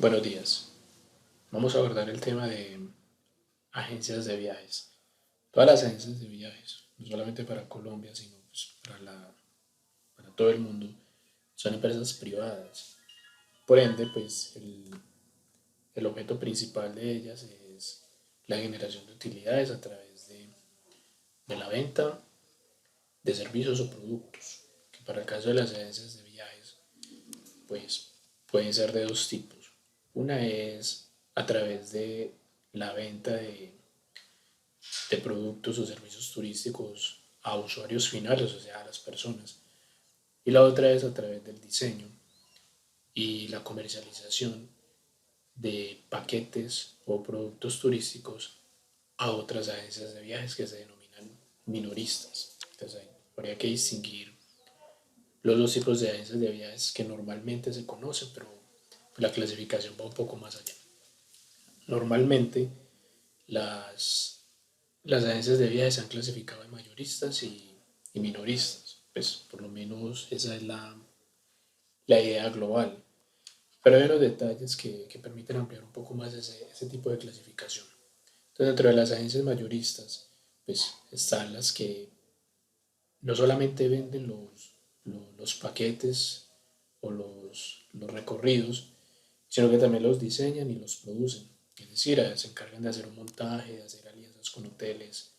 Buenos días. Vamos a abordar el tema de agencias de viajes. Todas las agencias de viajes, no solamente para Colombia, sino pues para todo el mundo, son empresas privadas. Por ende, pues el objeto principal de ellas es la generación de utilidades a través de la venta de servicios o productos, que para el caso de las agencias de viajes, pues pueden ser de dos tipos. Una es a través de la venta de productos o servicios turísticos a usuarios finales, o sea, a las personas. Y la otra es a través del diseño y la comercialización de paquetes o productos turísticos a otras agencias de viajes que se denominan minoristas. Entonces, habría que distinguir los dos tipos de agencias de viajes que normalmente se conocen, pero la clasificación va un poco más allá. Normalmente, las, las agencias de viajes se han clasificado en mayoristas y minoristas. Pues por lo menos esa es la idea global. Pero hay unos detalles que permiten ampliar un poco más ese tipo de clasificación. Entonces, dentro de las agencias mayoristas, pues están las que no solamente venden los paquetes o los recorridos, sino que también los diseñan y los producen. Es decir, se encargan de hacer un montaje, de hacer alianzas con hoteles,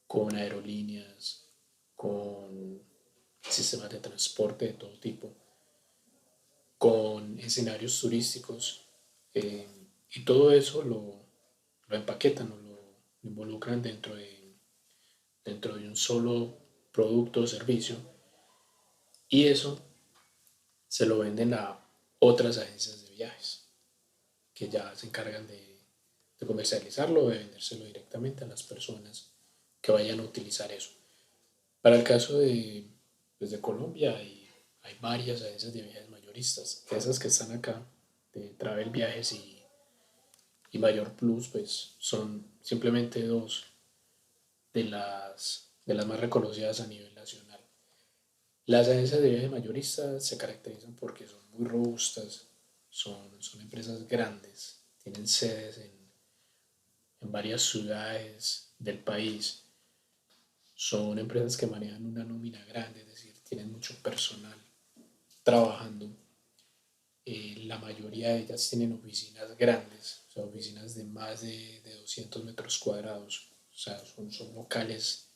con aerolíneas, con sistemas de transporte de todo tipo, con escenarios turísticos, eh, y todo eso lo empaquetan o lo involucran dentro de un solo producto o servicio, y eso se lo venden a otras agencias de viajes que ya se encargan de comercializarlo o de vendérselo directamente a las personas que vayan a utilizar eso. Para el caso pues, de Colombia hay varias agencias de viajes mayoristas. Esas que están acá, de Travel Viajes y Mayor Plus, pues son simplemente dos de las más reconocidas a nivel nacional. Las agencias de viajes mayoristas se caracterizan porque son muy robustas, son empresas grandes, tienen sedes en varias ciudades del país, son empresas que manejan una nómina grande, es decir, tienen mucho personal trabajando. La mayoría de ellas tienen oficinas grandes, o sea, oficinas de más de 200 metros cuadrados, o sea, son locales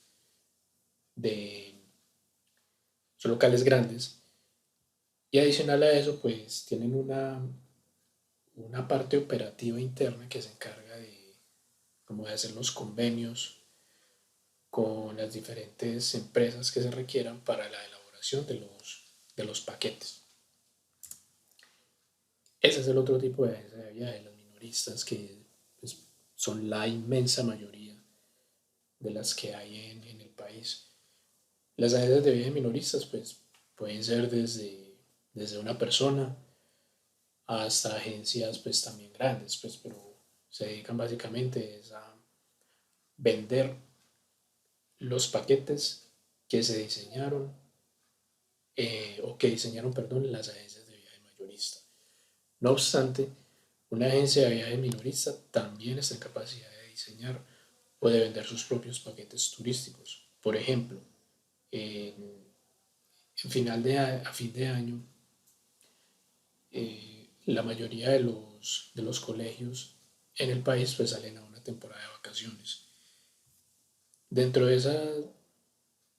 de, son locales grandes. Y adicional a eso, pues tienen una parte operativa interna que se encarga como de hacer los convenios con las diferentes empresas que se requieran para la elaboración de los paquetes. Ese es el otro tipo de agencia de viajes, las minoristas, que pues, son la inmensa mayoría de las que hay en el país. Las agencias de viajes minoristas pues, pueden ser desde una persona hasta agencias pues, también grandes, pues, pero se dedican básicamente a vender los paquetes que se diseñaron, o que diseñaron, perdón, las agencias de viaje mayorista. No obstante, una agencia de viaje minorista también está en capacidad de diseñar o de vender sus propios paquetes turísticos. Por ejemplo, a fin de año, la mayoría de los colegios en el país pues salen a una temporada de vacaciones. Dentro de, esa,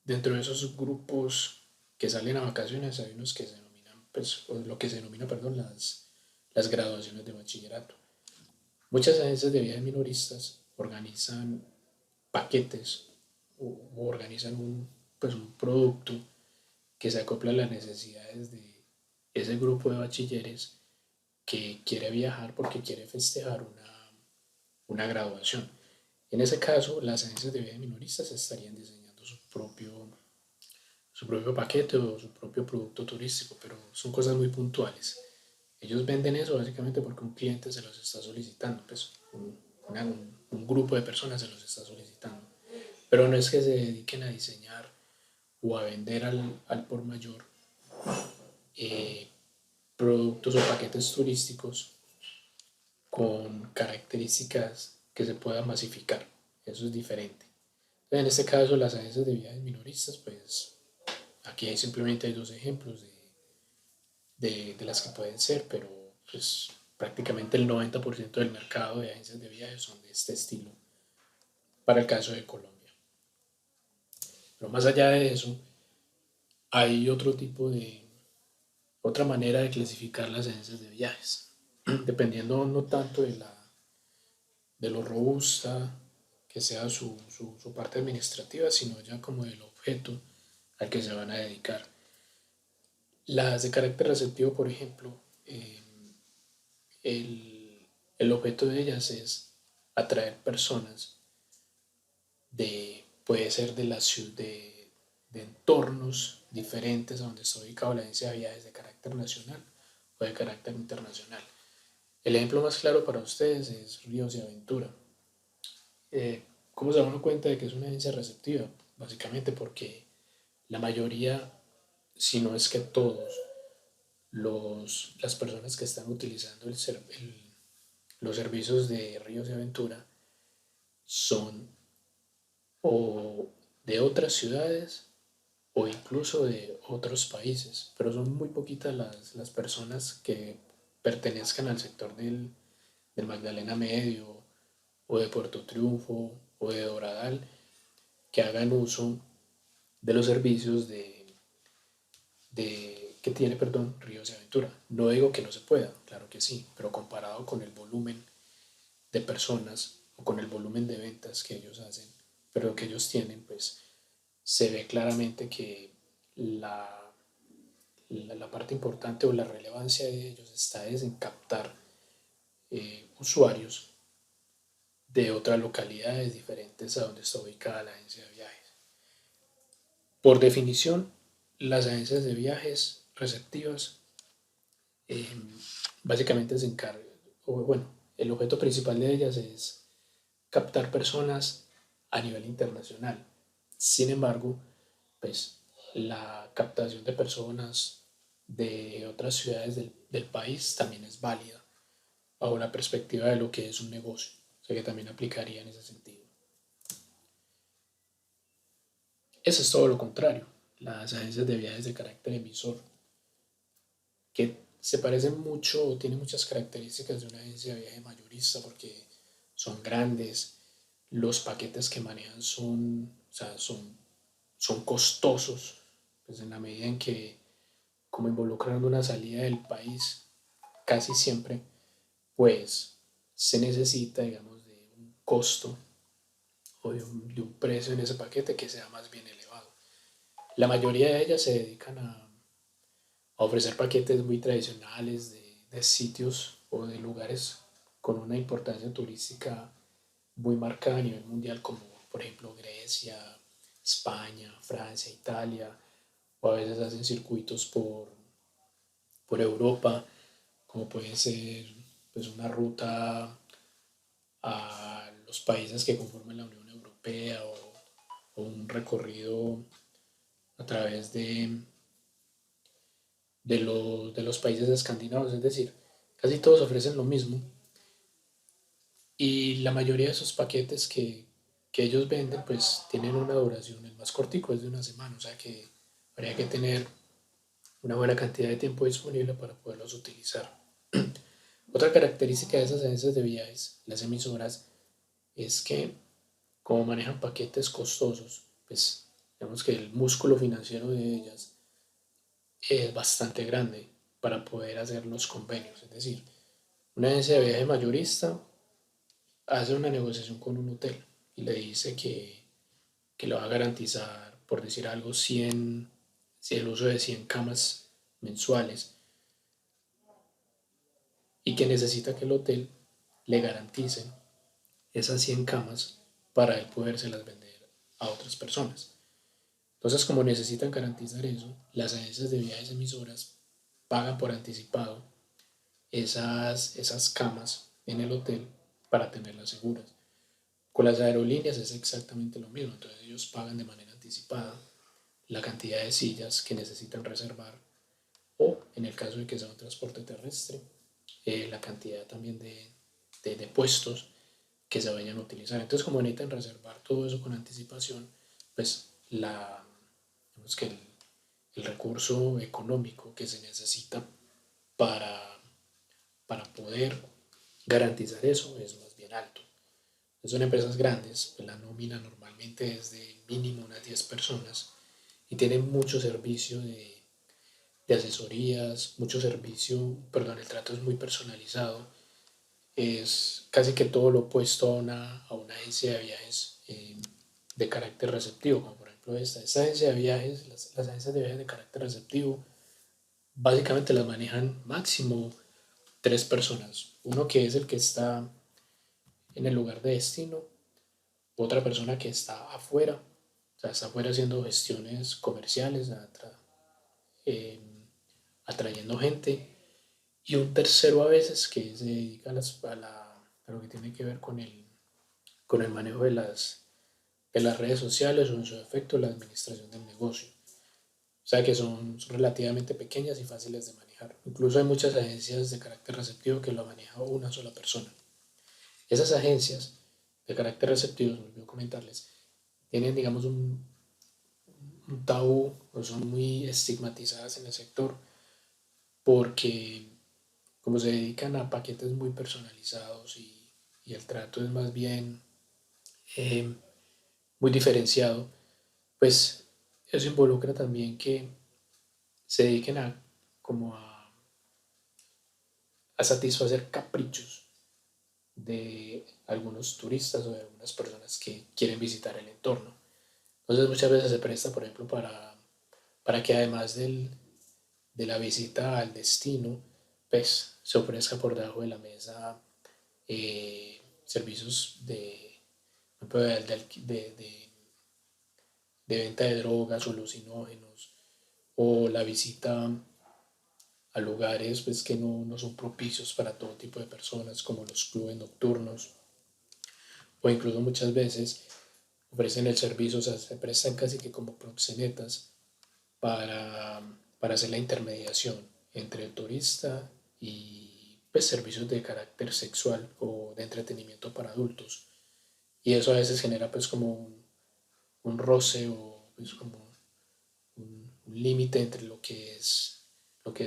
dentro de esos grupos que salen a vacaciones hay unos que se denominan, pues, o lo que se denomina, perdón, las graduaciones de bachillerato. Muchas agencias de viajes minoristas organizan paquetes o organizan un producto que se acopla a las necesidades de ese grupo de bachilleres que quiere viajar porque quiere festejar una graduación. En ese caso, las agencias de viajes minoristas estarían diseñando su propio paquete o su propio producto turístico, pero son cosas muy puntuales. Ellos venden eso básicamente porque un cliente se los está solicitando, pues un grupo de personas se los está solicitando. Pero no es que se dediquen a diseñar o a vender al por mayor, eh, productos o paquetes turísticos con características que se puedan masificar. Eso es diferente. Entonces, en este caso, las agencias de viajes minoristas, pues aquí hay simplemente hay dos ejemplos de las que pueden ser, pero pues prácticamente el 90% del mercado de agencias de viajes son de este estilo, para el caso de Colombia. Pero más allá de eso, hay otra manera de clasificar las agencias de viajes, dependiendo no tanto de lo robusta que sea su parte administrativa, sino ya como del objeto al que se van a dedicar. Las de carácter receptivo, por ejemplo, el objeto de ellas es atraer personas puede ser de la ciudad, de entornos diferentes a donde está ubicado la agencia de viajes de carácter nacional o de carácter internacional. El ejemplo más claro para ustedes es Ríos y Aventura. ¿Cómo se da uno cuenta de que es una agencia receptiva? Básicamente porque la mayoría, si no es que todos, las personas que están utilizando los servicios de Ríos y Aventura son o de otras ciudades o incluso de otros países, pero son muy poquitas las personas que pertenezcan al sector del Magdalena Medio o de Puerto Triunfo o de Doradal que hagan uso de los servicios que tiene, perdón, Ríos de Aventura. No digo que no se pueda, claro que sí, pero comparado con el volumen de personas o con el volumen de ventas que ellos hacen, pero que ellos tienen, pues se ve claramente que la parte importante o la relevancia de ellos está es en captar usuarios de otras localidades diferentes a donde está ubicada la agencia de viajes. Por definición, las agencias de viajes receptivas eh, básicamente se encargan, o bueno, el objeto principal de ellas es captar personas a nivel internacional. Sin embargo, pues la captación de personas de otras ciudades del país también es válida bajo la perspectiva de lo que es un negocio, o sea que también aplicaría en ese sentido. Eso es todo lo contrario, las agencias de viajes de carácter emisor, que se parecen mucho o tienen muchas características de una agencia de viaje mayorista porque son grandes, los paquetes que manejan o sea, son costosos, pues en la medida en que como involucran una salida del país, casi siempre, pues se necesita, digamos, de un costo o de un precio en ese paquete que sea más bien elevado. La mayoría de ellas se dedican a ofrecer paquetes muy tradicionales de sitios o de lugares con una importancia turística muy marcada a nivel mundial, como por ejemplo Grecia, España, Francia, Italia, o a veces hacen circuitos por Europa, como puede ser pues, una ruta a los países que conforman la Unión Europea o un recorrido a través de los países escandinavos, es decir, casi todos ofrecen lo mismo y la mayoría de esos paquetes que ellos venden pues tienen una duración, el más cortico es de una semana, o sea que habría que tener una buena cantidad de tiempo disponible para poderlos utilizar. Otra característica de esas agencias de viajes, las emisoras, es que como manejan paquetes costosos, pues digamos que el músculo financiero de ellas es bastante grande para poder hacer los convenios. Es decir, una agencia de viaje mayorista hace una negociación con un hotel y le dice que le va a garantizar, por decir algo, 100, si el uso de 100 camas mensuales y que necesita que el hotel le garantice esas 100 camas para él podérselas vender a otras personas. Entonces, como necesitan garantizar eso, las agencias de viajes emisoras pagan por anticipado esas camas en el hotel para tenerlas seguras. Con las aerolíneas es exactamente lo mismo, entonces ellos pagan de manera anticipada la cantidad de sillas que necesitan reservar o, en el caso de que sea un transporte terrestre, la cantidad también de puestos que se vayan a utilizar. Entonces, como necesitan reservar todo eso con anticipación, pues digamos que el recurso económico que se necesita para, para poder garantizar eso es más bien alto. Son empresas grandes, pues la nómina normalmente es de mínimo unas 10 personas y tienen mucho servicio de asesorías, mucho servicio, perdón, el trato es muy personalizado, es casi que todo lo opuesto a una agencia de viajes de carácter receptivo, como por ejemplo esta agencia de viajes, las agencias de viajes de carácter receptivo, básicamente las manejan máximo tres personas. Uno que es el que está en el lugar de destino, otra persona que está afuera, o sea, está afuera haciendo gestiones comerciales, eh, atrayendo gente, y un tercero a veces que se dedica a lo que tiene que ver con el manejo de las redes sociales o en su efecto la administración del negocio. O sea que son relativamente pequeñas y fáciles de manejar. Incluso hay muchas agencias de carácter receptivo que lo maneja una sola persona. Esas agencias de carácter receptivo, se me olvidó comentarles, tienen, digamos, un tabú o son muy estigmatizadas en el sector porque como se dedican a paquetes muy personalizados y el trato es más bien eh, muy diferenciado, pues eso involucra también que se dediquen como a satisfacer caprichos de algunos turistas o de algunas personas que quieren visitar el entorno. Entonces muchas veces se presta, por ejemplo, para que además de la visita al destino, pues se ofrezca por debajo de la mesa servicios de venta de drogas o alucinógenos o la visita a lugares pues, que no son propicios para todo tipo de personas como los clubes nocturnos o incluso muchas veces ofrecen el servicio, o sea, se prestan casi que como proxenetas para, para hacer la intermediación entre el turista y pues, servicios de carácter sexual o de entretenimiento para adultos. Y eso a veces genera pues como un roce o pues como un límite entre lo que es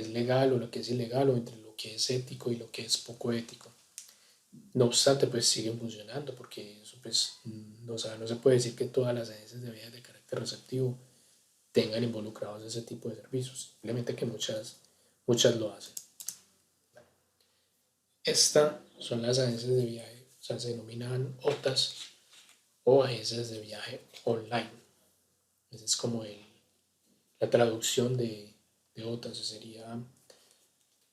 legal o lo que es ilegal o entre lo que es ético y lo que es poco ético. No obstante, pues siguen funcionando porque eso pues no, o sea, no se puede decir que todas las agencias de viajes de carácter receptivo tengan involucrados ese tipo de servicios, simplemente que muchas lo hacen. Estas son las agencias de viaje, o sea, se denominan OTAs o agencias de viaje online. Esa es como la traducción de OTAs, sería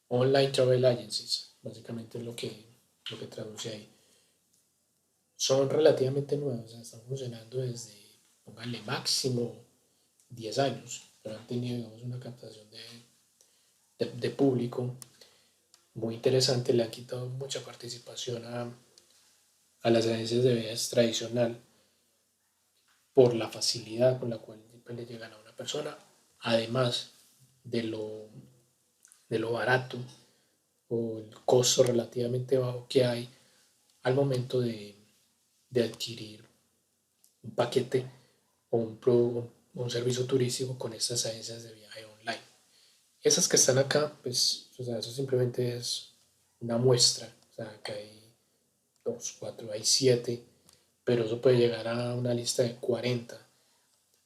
Online Travel Agencies, básicamente es lo que traduce ahí. Son relativamente nuevas, o sea, están funcionando desde, pónganle máximo 10 años, pero han tenido digamos, una captación de público muy interesante, le han quitado mucha participación a las agencias de viajes tradicional por la facilidad con la cual pues, le llegan a una persona, además de de lo barato o el costo relativamente bajo que hay al momento de adquirir un paquete o un servicio turístico con estas agencias de viaje online. Esas que están acá, pues, o sea, eso simplemente es una muestra, o sea, que hay dos, cuatro, hay siete, pero eso puede llegar a una lista de 40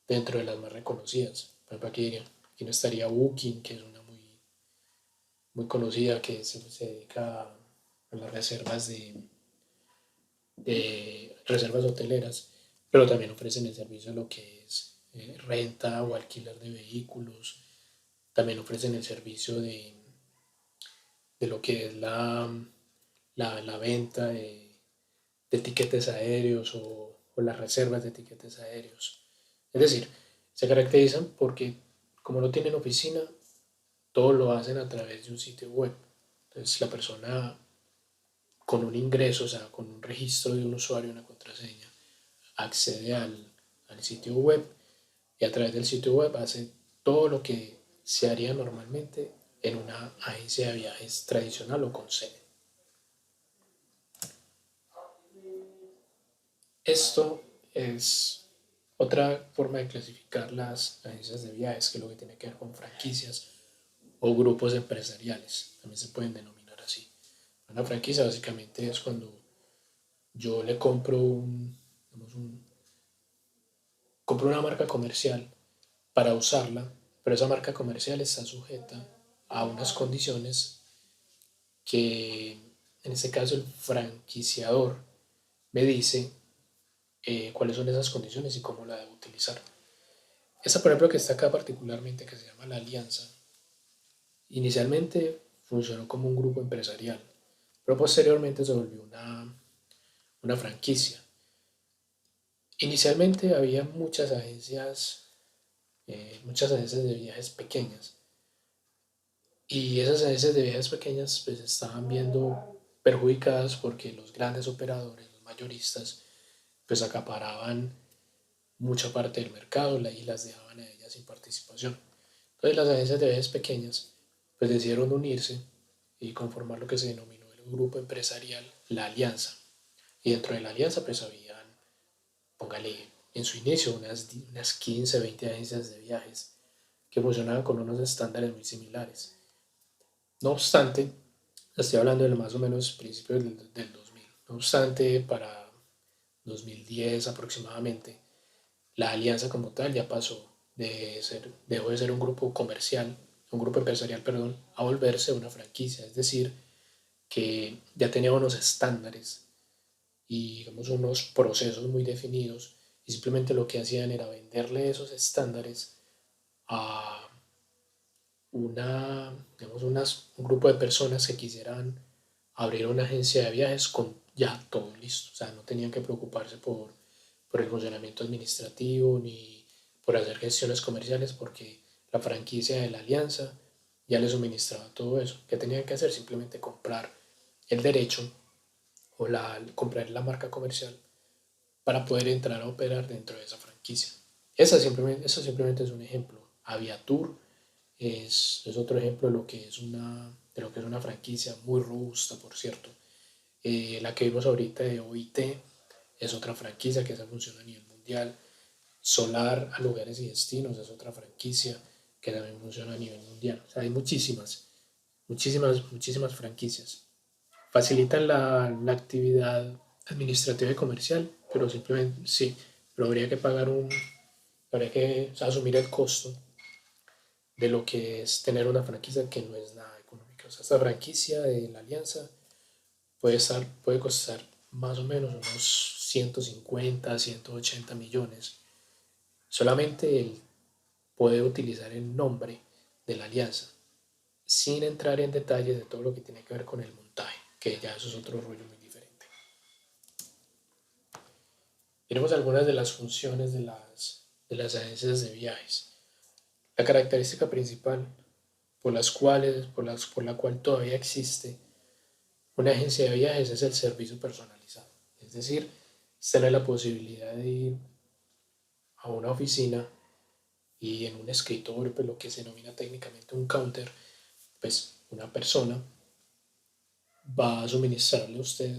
dentro de las más reconocidas. Por ejemplo, aquí no estaría Booking, que es una muy conocida que se dedica a las reservas de reservas hoteleras, pero también ofrecen el servicio de lo que es renta o alquiler de vehículos, también ofrecen el servicio de lo que es la venta de tiquetes aéreos o las reservas de tiquetes aéreos. Es decir, se caracterizan porque como no tienen oficina, todo lo hacen a través de un sitio web. Entonces la persona con un ingreso, o sea, con un registro de un usuario, una contraseña, accede al sitio web y a través del sitio web hace todo lo que se haría normalmente en una agencia de viajes tradicional o con sede. Esto es otra forma de clasificar las agencias de viajes, que es lo que tiene que ver con franquicias o grupos empresariales. También se pueden denominar así. Una franquicia básicamente es cuando yo le digamos compro una marca comercial para usarla, pero esa marca comercial está sujeta a unas condiciones que, en este caso, el franquiciador me dice cuáles son esas condiciones y cómo la debo utilizar. Esta, por ejemplo, que está acá particularmente, que se llama la Alianza, inicialmente funcionó como un grupo empresarial, pero posteriormente se volvió una franquicia. Inicialmente había muchas agencias de viajes pequeñas, y esas agencias de viajes pequeñas pues estaban viendo perjudicadas porque los grandes operadores, los mayoristas, pues acaparaban mucha parte del mercado y las dejaban a ellas sin participación. Entonces las agencias de viajes pequeñas pues decidieron unirse y conformar lo que se denominó el grupo empresarial, la Alianza. Y dentro de la Alianza pues habían, póngale en su inicio, unas 15, 20 agencias de viajes que funcionaban con unos estándares muy similares. No obstante, estoy hablando de más o menos principios del 2000. No obstante, para 2010 aproximadamente, la alianza como tal ya dejó de ser un grupo comercial, un grupo empresarial, perdón, a volverse una franquicia. Es decir, que ya tenía unos estándares y digamos unos procesos muy definidos, y simplemente lo que hacían era venderle esos estándares a un grupo de personas que quisieran abrir una agencia de viajes con ya todo listo. O sea, no tenían que preocuparse por el funcionamiento administrativo ni por hacer gestiones comerciales, porque la franquicia de la alianza ya les suministraba todo eso. ¿Qué tenían que hacer? Simplemente comprar el derecho o comprar la marca comercial para poder entrar a operar dentro de esa franquicia. Eso simplemente es un ejemplo. Aviatur es otro ejemplo de lo que es una franquicia muy robusta, por cierto. La que vimos ahorita de OIT es otra franquicia que se funciona a nivel mundial. Solar a lugares y destinos es otra franquicia que también funciona a nivel mundial. O sea, hay muchísimas franquicias. Facilitan la actividad administrativa y comercial, pero simplemente sí, pero habría que asumir el costo de lo que es tener una franquicia que no es nada económica. O sea, esta franquicia de la alianza puede costar más o menos unos 150, 180 millones. Solamente el poder utilizar el nombre de la alianza, sin entrar en detalles de todo lo que tiene que ver con el montaje, que ya eso es otro rollo muy diferente. Tenemos algunas de las funciones de las agencias de viajes. La característica principal por la cual todavía existe una agencia de viajes es el servicio personalizado. Es decir, tener la posibilidad de ir a una oficina y en un escritorio, pues lo que se denomina técnicamente un counter, pues una persona va a suministrarle a usted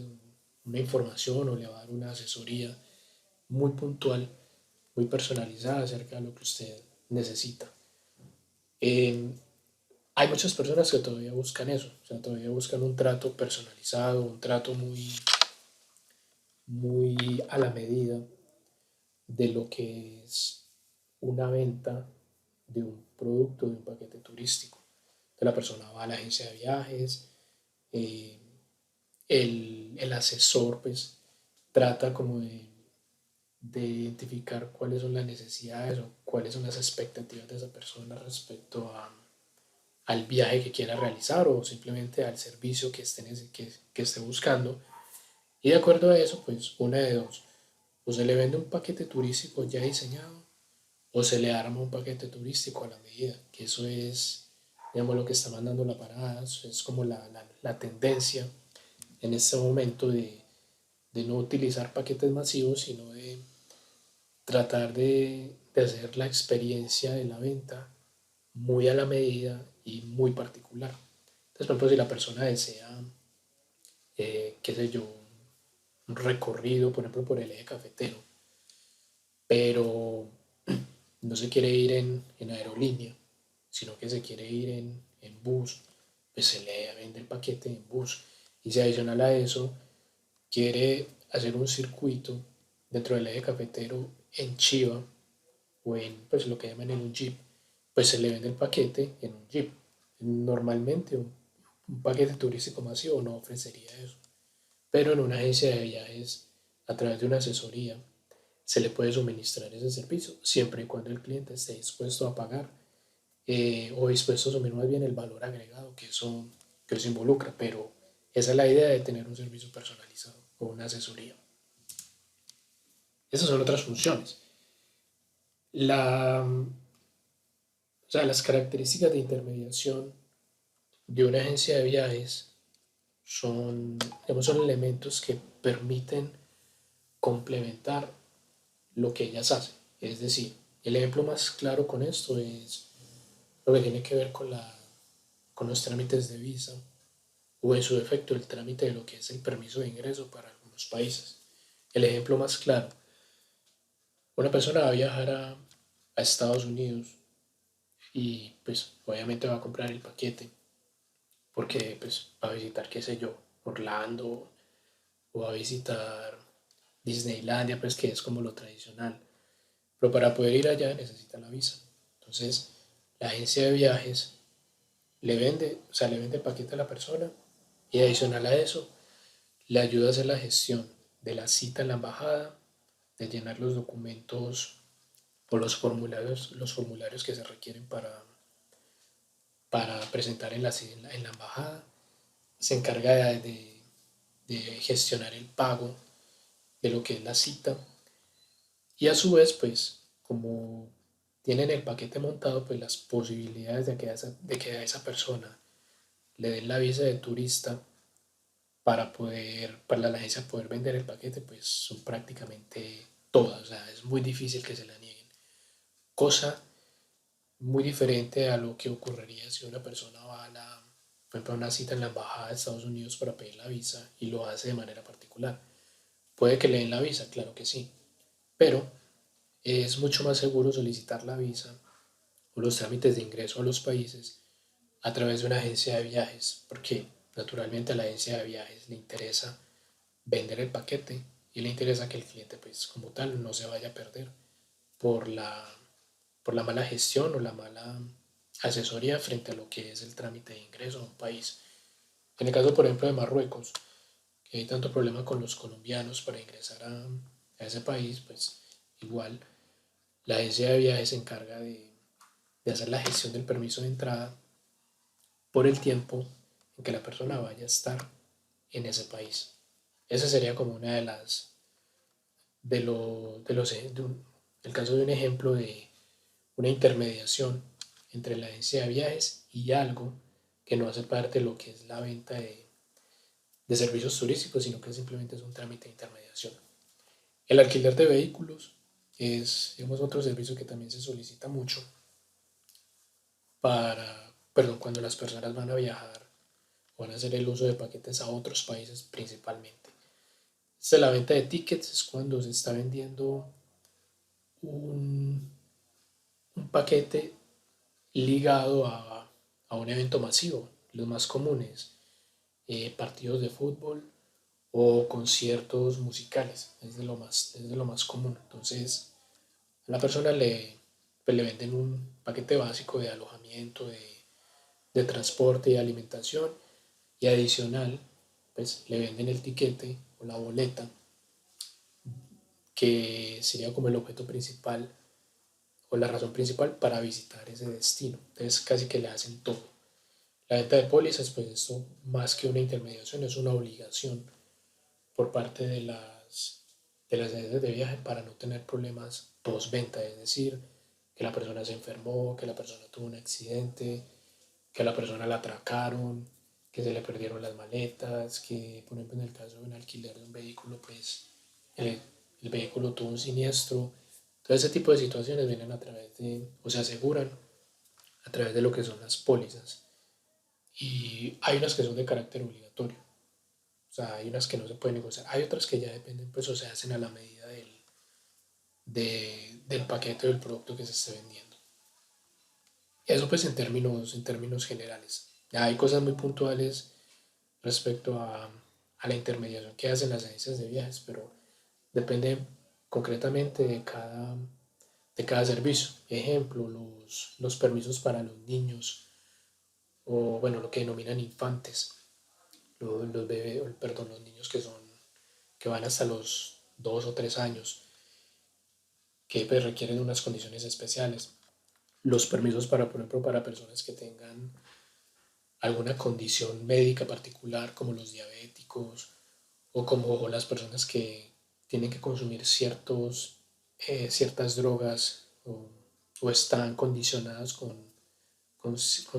una información o le va a dar una asesoría muy puntual, muy personalizada acerca de lo que usted necesita. Eh, Hay muchas personas que todavía buscan eso, o sea, todavía buscan un trato personalizado, un trato muy a la medida de lo que es una venta de un producto, de un paquete turístico. Entonces, la persona va a la agencia de viajes, eh, el asesor pues trata como de identificar cuáles son las necesidades o cuáles son las expectativas de esa persona respecto al viaje que quiera realizar o simplemente al servicio que esté buscando. Y de acuerdo a eso, pues una de dos: o se le vende un paquete turístico ya diseñado, o se le arma un paquete turístico a la medida, que eso es, digamos, lo que está mandando la parada. Es como la tendencia en este momento de no utilizar paquetes masivos, sino de tratar de hacer la experiencia de la venta muy a la medida y muy particular. Entonces, por ejemplo, si la persona desea, qué sé yo, un recorrido, por ejemplo, por el eje cafetero, pero no se quiere ir en aerolínea, sino que se quiere ir en bus, pues se le vende el paquete en bus. Y si adicional a eso quiere hacer un circuito dentro del eje cafetero en Chiva o en pues, lo que llaman en un jeep, pues se le vende el paquete en un jeep. Normalmente un paquete turístico masivo no ofrecería eso, pero en una agencia de viajes, a través de una asesoría, se le puede suministrar ese servicio, siempre y cuando el cliente esté dispuesto a pagar o dispuesto a asumir más bien el valor agregado que eso involucra, pero esa es la idea de tener un servicio personalizado o una asesoría. Esas son otras funciones. La, o sea, las características de intermediación de una agencia de viajes son, digamos, son elementos que permiten complementar lo que ellas hacen. Es decir, el ejemplo más claro con esto es lo que tiene que ver con los trámites de visa o en su defecto el trámite de lo que es el permiso de ingreso para algunos países. El ejemplo más claro, una persona va a viajar a Estados Unidos y pues obviamente va a comprar el paquete porque pues va a visitar, qué sé yo, Orlando o va a visitar Disneylandia, pues que es como lo tradicional. Pero para poder ir allá necesita la visa. Entonces, la agencia de viajes le vende, o sea, le vende el paquete a la persona y adicional a eso, le ayuda a hacer la gestión de la cita en la embajada, de llenar los documentos o los formularios que se requieren para presentar en la embajada. Se encarga de gestionar el pago de lo que es la cita. Y a su vez, pues, como tienen el paquete montado, pues las posibilidades de que a esa persona le den la visa de turista para la agencia poder vender el paquete, pues son prácticamente todas. O sea, es muy difícil que se la nieguen. Cosa muy diferente a lo que ocurriría si una persona va por ejemplo, a una cita en la embajada de Estados Unidos para pedir la visa y lo hace de manera particular. Puede que le den la visa, claro que sí, pero es mucho más seguro solicitar la visa o los trámites de ingreso a los países a través de una agencia de viajes, porque naturalmente a la agencia de viajes le interesa vender el paquete y le interesa que el cliente, pues como tal, no se vaya a perder por la, por la mala gestión o la mala asesoría frente a lo que es el trámite de ingreso a un país. En el caso, por ejemplo, de Marruecos, que hay tanto problema con los colombianos para ingresar a ese país, pues igual la agencia de viajes se encarga de hacer la gestión del permiso de entrada por el tiempo en que la persona vaya a estar en ese país. Esa sería como una de las, de los, el caso de un ejemplo de una intermediación entre la agencia de viajes y algo que no hace parte de lo que es la venta de servicios turísticos, sino que simplemente es un trámite de intermediación. El alquiler de vehículos es, digamos, otro servicio que también se solicita mucho perdón, cuando las personas van a viajar o van a hacer el uso de paquetes a otros países principalmente. La venta de tickets es cuando se está vendiendo un, un paquete ligado a un evento masivo, los más comunes, partidos de fútbol o conciertos musicales, es de lo más común. Entonces, a la persona pues, le venden un paquete básico de alojamiento, de transporte y alimentación y adicional, pues le venden el tiquete o la boleta, que sería como el objeto principal o la razón principal para visitar ese destino. Entonces casi que le hacen todo. La venta de pólizas, pues esto más que una intermediación es una obligación por parte de las agencias de viaje para no tener problemas postventa, es decir, que la persona se enfermó, que la persona tuvo un accidente, que a la persona la atracaron, que se le perdieron las maletas, que por ejemplo en el caso de un alquiler de un vehículo, pues el, el vehículo tuvo un siniestro. Todo ese tipo de situaciones vienen a través o se aseguran a través de lo que son las pólizas. Y hay unas que son de carácter obligatorio. O sea, hay unas que no se pueden negociar. Hay otras que ya dependen, pues, o se hacen a la medida del paquete o del producto que se esté vendiendo. Eso pues en términos generales. Ya hay cosas muy puntuales respecto a la intermediación que hacen las agencias de viajes, pero depende concretamente de cada servicio. Ejemplo, los permisos para los niños, o bueno, lo que denominan infantes, los bebés, perdón, los niños que van hasta los 2 o 3 años, que pues, requieren unas condiciones especiales. Los permisos para, por ejemplo, para personas que tengan alguna condición médica particular, como los diabéticos o como las personas que tienen que consumir ciertas drogas o están condicionadas con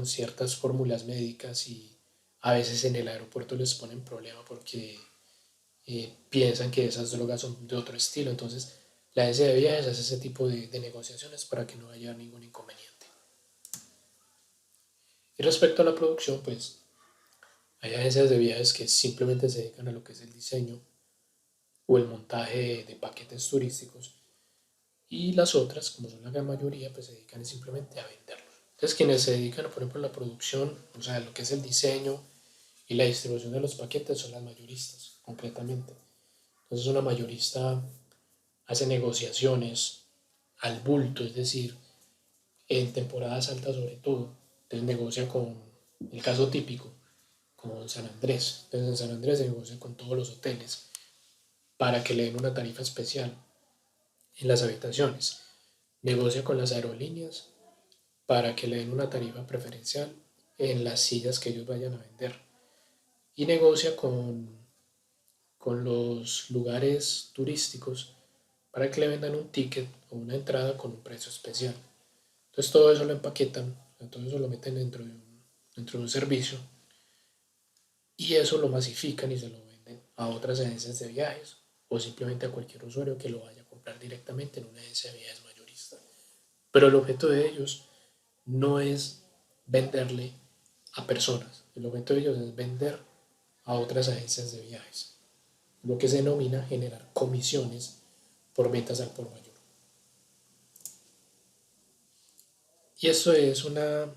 ciertas fórmulas médicas y a veces en el aeropuerto les ponen problema porque piensan que esas drogas son de otro estilo. Entonces, la agencia de viajes hace ese tipo de negociaciones para que no haya ningún inconveniente. Y respecto a la producción, pues hay agencias de viajes que simplemente se dedican a lo que es el diseño o el montaje de paquetes turísticos y las otras, como son la gran mayoría, pues se dedican simplemente a venderlos. Entonces quienes se dedican, por ejemplo, a la producción, o sea, lo que es el diseño y la distribución de los paquetes son las mayoristas, concretamente. Entonces una mayorista hace negociaciones al bulto, es decir, en temporadas altas sobre todo. Entonces negocia con, el caso típico, con San Andrés. Entonces en San Andrés se negocia con todos los hoteles para que le den una tarifa especial en las habitaciones. Negocia con las aerolíneas para que le den una tarifa preferencial en las sillas que ellos vayan a vender. Y negocia con los lugares turísticos para que le vendan un ticket o una entrada con un precio especial. Entonces todo eso lo empaquetan, todo eso lo meten dentro de un servicio y eso lo masifican y se lo venden a otras agencias de viajes o simplemente a cualquier usuario que lo vaya a comprar directamente en una agencia de viajes mayorista. Pero el objeto de ellos no es venderle a personas, el objeto de ellos es vender a otras agencias de viajes, lo que se denomina generar comisiones por ventas al por mayor. Y eso es una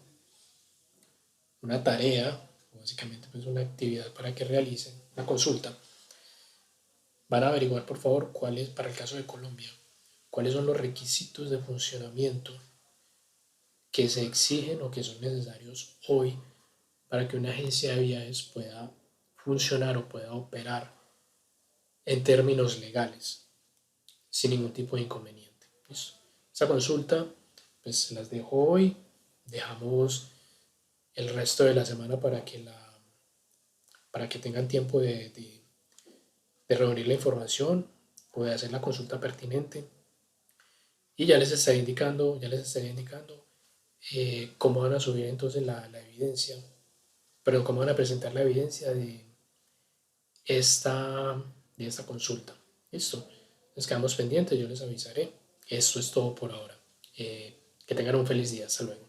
tarea, básicamente pues una actividad para que realicen una consulta. Van a averiguar por favor cuáles, para el caso de Colombia, cuáles son los requisitos de funcionamiento que se exigen o que son necesarios hoy para que una agencia de viajes pueda funcionar o pueda operar en términos legales, sin ningún tipo de inconveniente. ¿Listo? Esta consulta, pues las dejo hoy, dejamos el resto de la semana para que tengan tiempo de reunir la información, poder hacer la consulta pertinente y ya les estaré indicando cómo van a subir entonces la evidencia, pero cómo van a presentar la evidencia esta, de esta consulta. Listo. Nos quedamos pendientes, yo les avisaré. Esto es todo por ahora. Que tengan un feliz día. Hasta luego.